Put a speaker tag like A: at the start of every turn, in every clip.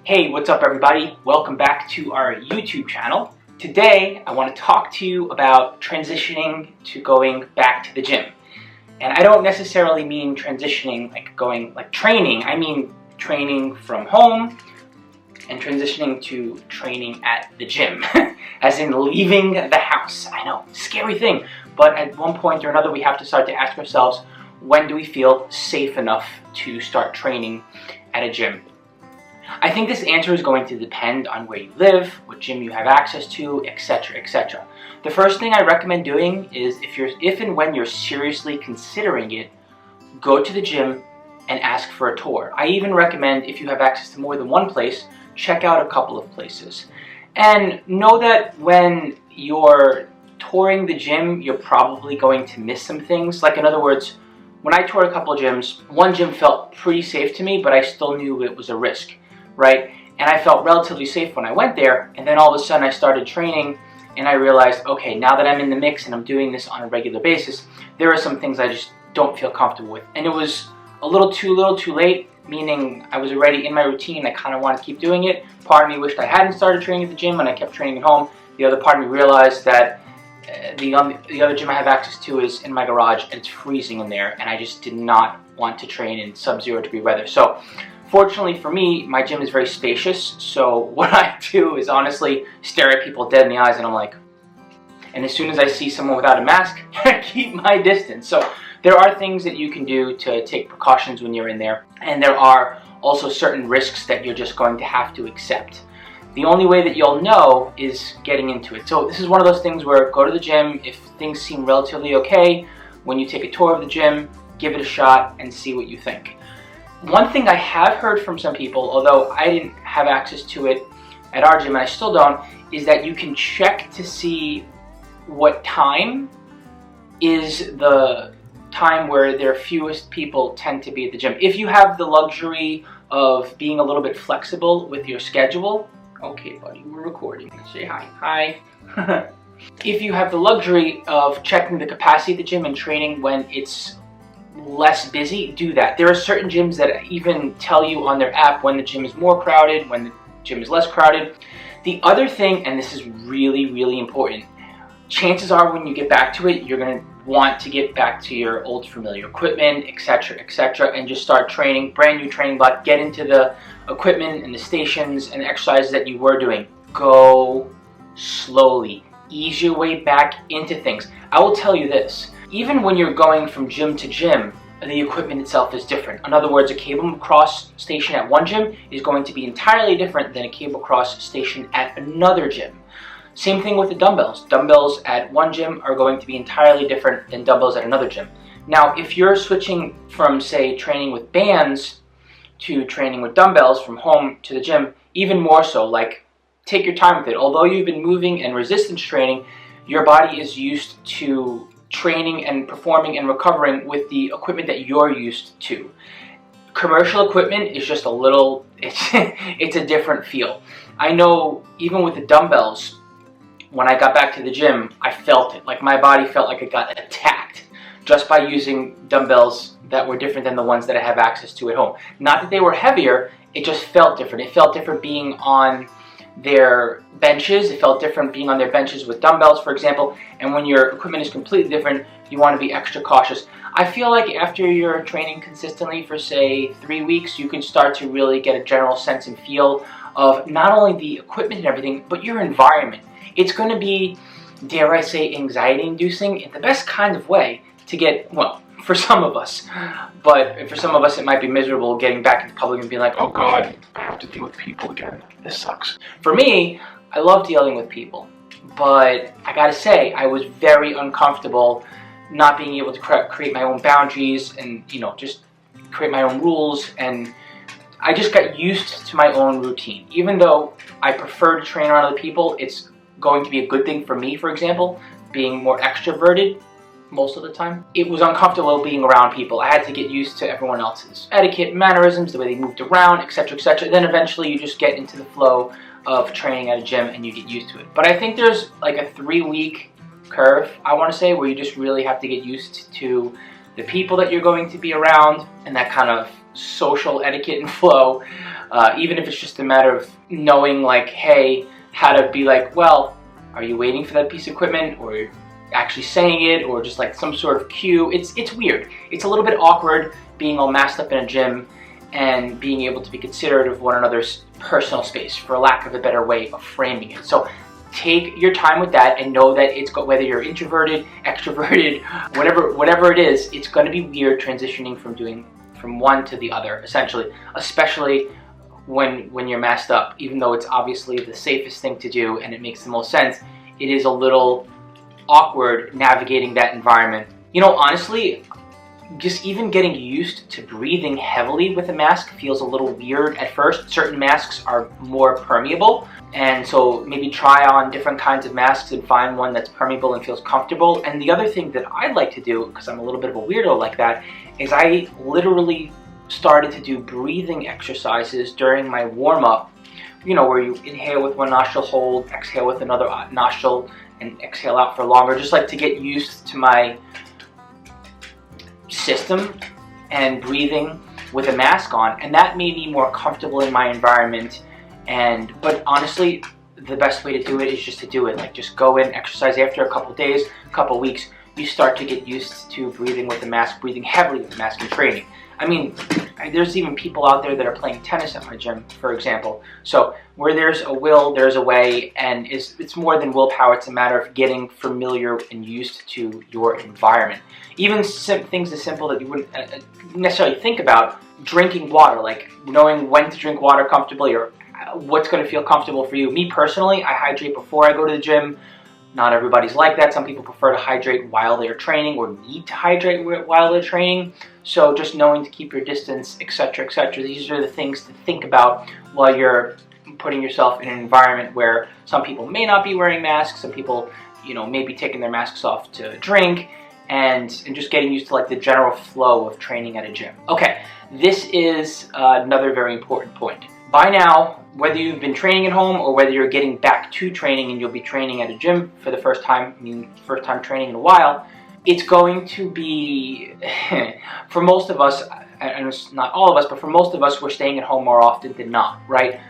A: Hey, what's up everybody? Welcome back to our YouTube channel. Today, I want to talk to you about transitioning to going back to the gym. And I don't necessarily mean transitioning like training. I mean training from home and transitioning to training at the gym. As in leaving the house. I know, scary thing. But at one point or another, we have to start to ask ourselves, when do we feel safe enough to start training at a gym? I think this answer is going to depend on where you live, what gym you have access to, etc., etc. The first thing I recommend doing is if and when you're seriously considering it, go to the gym and ask for a tour. I even recommend, if you have access to more than one place, check out a couple of places. And know that when you're touring the gym, you're probably going to miss some things. Like, in other words, when I toured a couple of gyms, one gym felt pretty safe to me, but I still knew it was a risk. Right? And I felt relatively safe when I went there, and then all of a sudden I started training and I realized, okay, now that I'm in the mix and I'm doing this on a regular basis, there are some things I just don't feel comfortable with. And it was a little too late, meaning I was already in my routine, I kind of wanted to keep doing it. Part of me wished I hadn't started training at the gym and I kept training at home. The other part of me realized that the other gym I have access to is in my garage and it's freezing in there, and I just did not want to train in sub-zero degree weather. So fortunately for me, my gym is very spacious, so what I do is honestly stare at people dead in the eyes and I'm like, and as soon as I see someone without a mask, keep my distance. So there are things that you can do to take precautions when you're in there, and there are also certain risks that you're just going to have to accept. The only way that you'll know is getting into it. So this is one of those things where go to the gym, if things seem relatively okay, when you take a tour of the gym, give it a shot and see what you think. One thing I have heard from some people, although I didn't have access to it at our gym and I still don't, is that you can check to see what time is the time where their fewest people tend to be at the gym. If you have the luxury of being a little bit flexible with your schedule, okay buddy, we're recording, say hi. Hi. If you have the luxury of checking the capacity of the gym and training when it's less busy, do that. There are certain gyms that even tell you on their app when the gym is more crowded, when the gym is less crowded. The other thing, and this is really important, chances are when you get back to it, you're going to want to get back to your old familiar equipment, etc., and just start training, brand new training block, get into the equipment and the stations and the exercises that you were doing. Go slowly. Ease your way back into things. I will tell you this. Even when you're going from gym to gym, the equipment itself is different. In other words, a cable cross station at one gym is going to be entirely different than a cable cross station at another gym. Same thing with the dumbbells. Dumbbells at one gym are going to be entirely different than dumbbells at another gym. Now, if you're switching from, say, training with bands to training with dumbbells from home to the gym, even more so, like, take your time with it. Although you've been moving and resistance training, your body is used to training and performing and recovering with the equipment that you're used to. Commercial equipment is just a little, it's a different feel. I know even with the dumbbells, when I got back to the gym, I felt it. Like, my body felt like it got attacked just by using dumbbells that were different than the ones that I have access to at home. Not that they were heavier, it just felt different. It felt different being on their benches. It felt different being on their benches with dumbbells, for example. And when your equipment is completely different, you want to be extra cautious. I feel like after you're training consistently for, say, 3 weeks, you can start to really get a general sense and feel of not only the equipment and everything, but your environment. It's going to be, dare I say, anxiety-inducing in the best kind of way to get, well, for some of us. But for some of us, it might be miserable getting back into public and being like, oh God, I have to deal with people again. This sucks. For me, I love dealing with people. But I gotta say, I was very uncomfortable not being able to create my own boundaries and, just create my own rules. And I just got used to my own routine. Even though I prefer to train around other people, it's going to be a good thing for me, for example, being more extroverted most of the time. It was uncomfortable being around people. I had to get used to everyone else's etiquette, mannerisms, the way they moved around, etc., Then eventually you just get into the flow of training at a gym and you get used to it. But I think there's like a 3-week curve, I want to say, where you just really have to get used to the people that you're going to be around, and that kind of social etiquette and flow, even if it's just a matter of knowing, like, hey, how to be like, well, are you waiting for that piece of equipment, or actually saying it, or just like some sort of cue. It's weird. It's a little bit awkward being all masked up in a gym and being able to be considerate of one another's personal space, for lack of a better way of framing it. So take your time with that, and know that it's whether you're introverted, extroverted, whatever it is, it's going to be weird transitioning from one to the other, essentially, especially when you're masked up. Even though it's obviously the safest thing to do and it makes the most sense, it is a little awkward navigating that environment. You know, honestly, just even getting used to breathing heavily with a mask feels a little weird at first. Certain masks are more permeable, and so maybe try on different kinds of masks and find one that's permeable and feels comfortable. And the other thing that I like to do, because I'm a little bit of a weirdo like that, is I literally started to do breathing exercises during my warm-up, you know, where you inhale with one nostril, hold, exhale with another nostril, and exhale out for longer, just like to get used to my system and breathing with a mask on. And that made me more comfortable in my environment. But honestly, the best way to do it is just to do it. Like, just go in, exercise. After a couple days, a couple weeks, you start to get used to breathing with the mask, breathing heavily with the mask in training. I mean, there's even people out there that are playing tennis at my gym, for example. So where there's a will, there's a way, and it's more than willpower. It's a matter of getting familiar and used to your environment. Even things as simple that you wouldn't necessarily think about, drinking water, like knowing when to drink water comfortably, or what's going to feel comfortable for you. Me personally, I hydrate before I go to the gym. Not everybody's like that. Some people prefer to hydrate while they're training, or need to hydrate while they're training. So just knowing to keep your distance, etc., etc. These are the things to think about while you're putting yourself in an environment where some people may not be wearing masks. Some people, you know, may be taking their masks off to drink, and just getting used to like the general flow of training at a gym. Okay, this is another very important point. By now, whether you've been training at home or whether you're getting back to training and you'll be training at a gym for the first time, first time training in a while, it's going to be, for most of us, and it's not all of us, but for most of us, we're staying at home more often than not, right?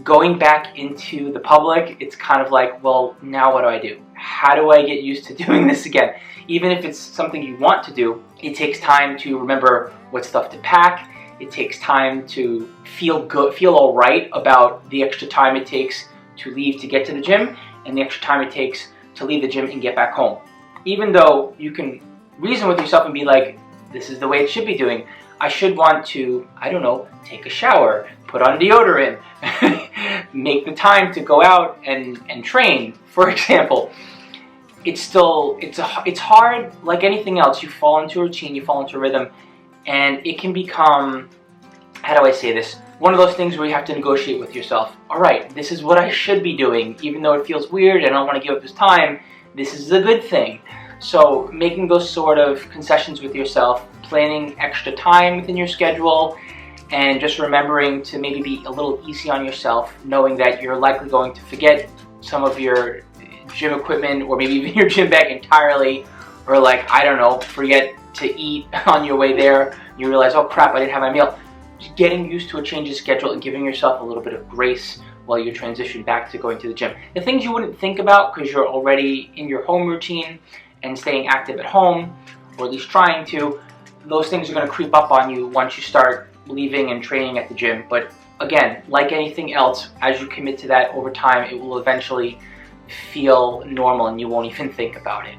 A: Going back into the public, it's kind of like, well, now what do I do? How do I get used to doing this again? Even if it's something you want to do, it takes time to remember what stuff to pack. It takes time to feel good, feel all right about the extra time it takes to leave to get to the gym, and the extra time it takes to leave the gym and get back home. Even though you can reason with yourself and be like, this is the way it should be doing. I should want to, I don't know, take a shower, put on deodorant, make the time to go out and train, for example. It's hard, like anything else. You fall into a routine, you fall into a rhythm, and it can become, how do I say this? One of those things where you have to negotiate with yourself. All right, this is what I should be doing. Even though it feels weird, I don't want to give up this time, this is a good thing. So making those sort of concessions with yourself, planning extra time within your schedule, and just remembering to maybe be a little easy on yourself, knowing that you're likely going to forget some of your gym equipment, or maybe even your gym bag entirely, or like, I don't know, forget to eat on your way there. You realize, oh crap, I didn't have my meal. Just getting used to a change of schedule and giving yourself a little bit of grace while you transition back to going to the gym. The things you wouldn't think about because you're already in your home routine and staying active at home, or at least trying to, those things are going to creep up on you once you start leaving and training at the gym. But again, like anything else, as you commit to that over time, it will eventually feel normal and you won't even think about it.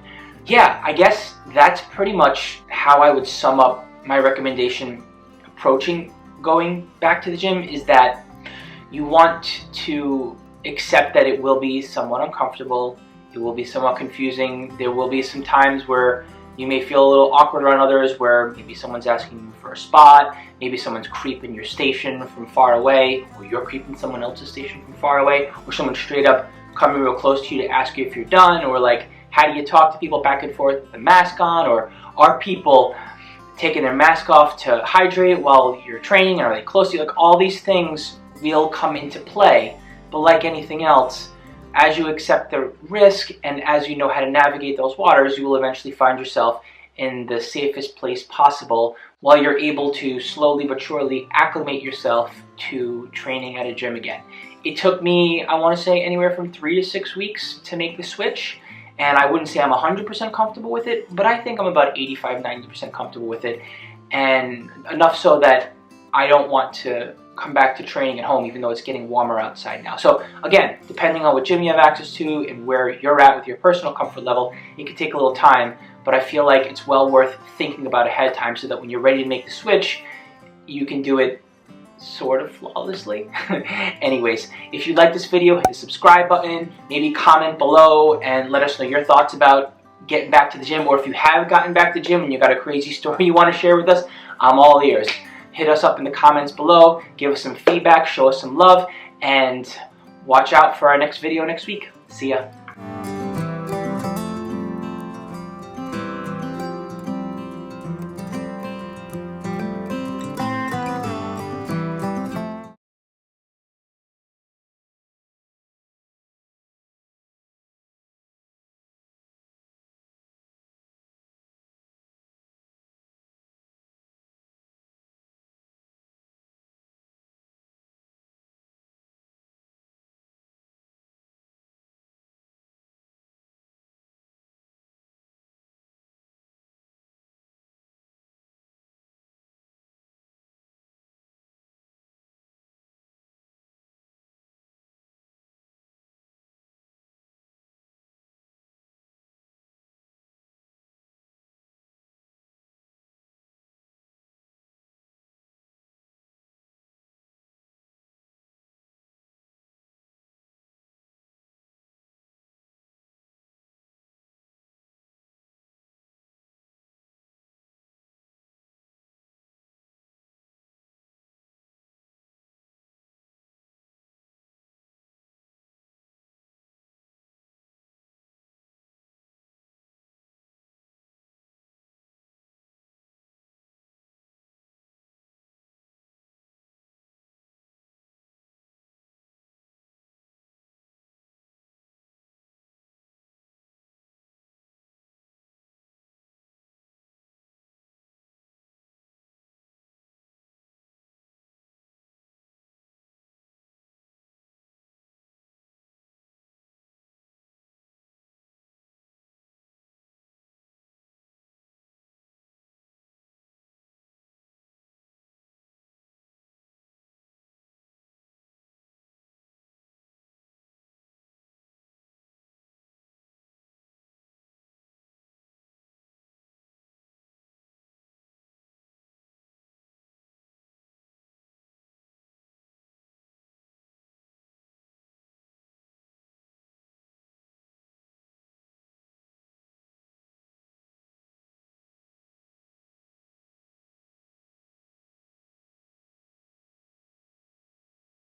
A: Yeah, I guess that's pretty much how I would sum up my recommendation approaching going back to the gym, is that you want to accept that it will be somewhat uncomfortable, it will be somewhat confusing, there will be some times where you may feel a little awkward around others, where maybe someone's asking you for a spot, maybe someone's creeping your station from far away, or you're creeping someone else's station from far away, or someone's straight up coming real close to you to ask you if you're done, or like, how do you talk to people back and forth with the mask on, or are people taking their mask off to hydrate while you're training, and are they close to you? Like, all these things will come into play, but like anything else, as you accept the risk and as you know how to navigate those waters, you will eventually find yourself in the safest place possible while you're able to slowly but surely acclimate yourself to training at a gym again. It took me, I want to say, anywhere from 3 to 6 weeks to make the switch, and I wouldn't say I'm 100% comfortable with it, but I think I'm about 85-90% comfortable with it, and enough so that I don't want to come back to training at home even though it's getting warmer outside now. So again, depending on what gym you have access to and where you're at with your personal comfort level, it can take a little time, but I feel like it's well worth thinking about ahead of time so that when you're ready to make the switch, you can do it sort of flawlessly. Anyways, if you like this video, hit the subscribe button, maybe comment below and let us know your thoughts about getting back to the gym, or if you have gotten back to the gym and you got a crazy story you want to share with us, I'm all ears. Hit us up in the comments below, give us some feedback, show us some love, and watch out for our next video next week. See ya.